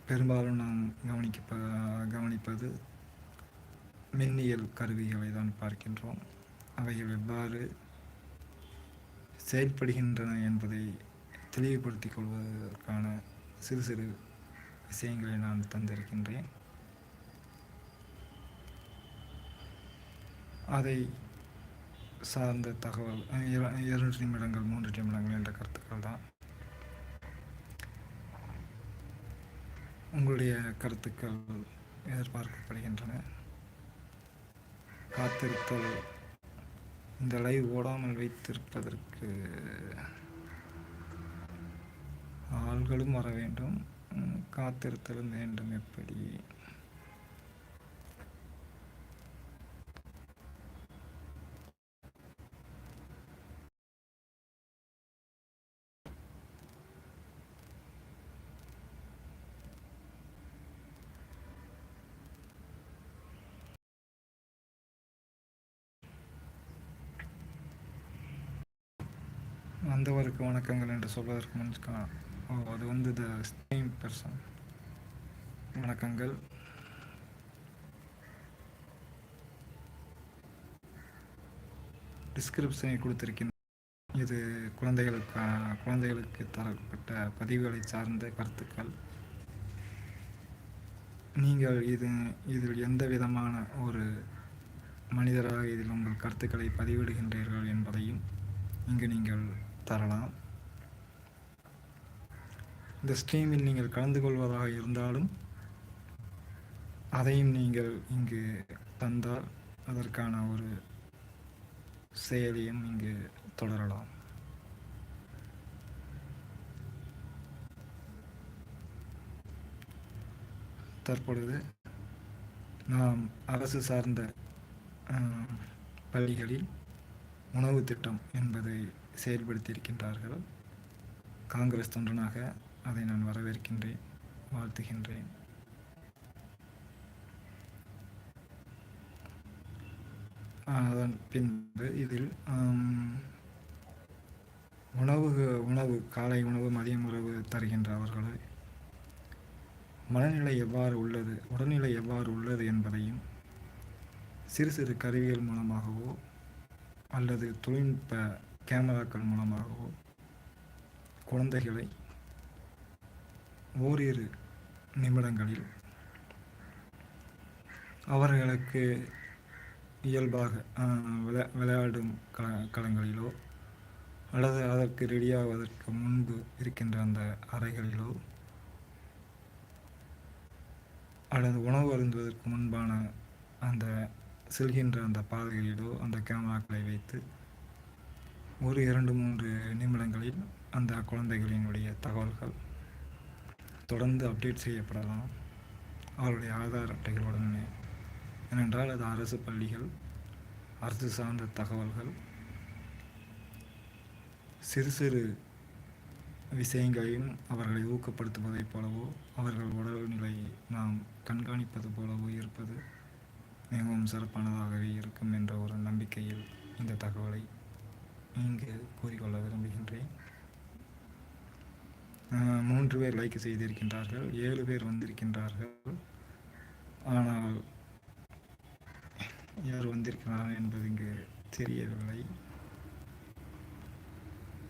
பெரும்பாலும் நாம் கவனிப்பது மின்னியல் கருவிகளை தான் பார்க்கின்றோம். அவைகள் எவ்வாறு செயல்படுகின்றன என்பதை தெளிவுபடுத்திக் கொள்வதற்கான சிறு சிறு விஷயங்களை நான் தந்திருக்கின்றேன். அதை சார்ந்த தகவல் 2 நிமிடங்கள் 3 நிமிடங்கள் என்ற கருத்துக்கள் தான். உங்களுடைய கருத்துக்கள் எதிர்பார்க்கப்படுகின்றன. காத்திருத்தல், இந்த லைவ் ஓடாமல் வைத்திருப்பதற்கு ஆள்களும் வர வேண்டும், காத்திருத்தலும் வேண்டும். எப்படி வந்தவருக்கு வணக்கங்கள் என்று சொல்வதற்கு முன் அது வந்து த சேம் பர்சன். வணக்கங்கள். டிஸ்கிரிப்ஷனை கொடுத்திருக்கின்ற இது குழந்தைகளுக்கு தரப்பட்ட பதிவுகளை சார்ந்த கருத்துக்கள். நீங்கள் இதில் எந்த விதமான ஒரு மனிதராக இதில் உங்கள் கருத்துக்களை பதிவிடுகின்றீர்கள் என்பதையும் இங்கு நீங்கள் தரலாம். இந்த ஸ்ட்ரீமில் நீங்கள் கலந்து கொள்வதாக இருந்தாலும் அதையும் நீங்கள் இங்கு தந்தால் அதற்கான ஒரு செயலியும் இங்கு தொடரலாம். தற்பொழுது நாம் அரசு சார்ந்த பள்ளிகளில் உணவு திட்டம் என்பதை செயல்படுத்தியிருக்கின்றார்கள். காங்கிரஸ் தொண்டனாக அதை நான் வரவேற்கின்றேன், வாழ்த்துகின்றேன். அதன் பின்பு இதில் உணவு காலை உணவு மதியம் உணவு தருகின்ற அவர்களை மனநிலை எவ்வாறு உள்ளது, உடல்நிலை எவ்வாறு உள்ளது என்பதையும் சிறு சிறு கருவிகள் மூலமாகவோ அல்லது தொழில்நுட்ப கேமராக்கள் மூலமாகவோ குழந்தைகளை ஓரிரு நிமிடங்களில் அவர்களுக்கு இயல்பாக விளையாடும் களங்களிலோ அல்லது அதற்கு ரெடியாவதற்கு முன்பு இருக்கின்ற அந்த அறைகளிலோ அல்லது உணவு அருந்துவதற்கு முன்பான அந்த செல்கின்ற அந்த பாதைகளிலோ அந்த கேமராக்களை வைத்து ஒரு 2-3 நிமிடங்களில் அந்த குழந்தைகளினுடைய தகவல்கள் தொடர்ந்து அப்டேட் செய்யப்படலாம் அவருடைய ஆதார் அட்டைகளுடனே. ஏனென்றால் அது அரசு பள்ளிகள், அரசு சார்ந்த தகவல்கள், சிறு சிறு விஷயங்களையும் அவர்களை ஊக்கப்படுத்துவதைப் போலவோ அவர்கள் உடல்நிலையை நாம் கண்காணிப்பது போலவோ இருப்பது மிகவும் சிறப்பானதாகவே இருக்கும் என்ற ஒரு நம்பிக்கையில் இந்த தகவலை இங்கு கூறிக்கொள்ள விரும்புகின்றேன். 3 பேர் லைக் செய்திருக்கின்றார்கள், 7 பேர் வந்திருக்கின்றார்கள். ஆனால் யார் வந்திருக்கிறார்கள் என்பது இங்கு தெரியவில்லை.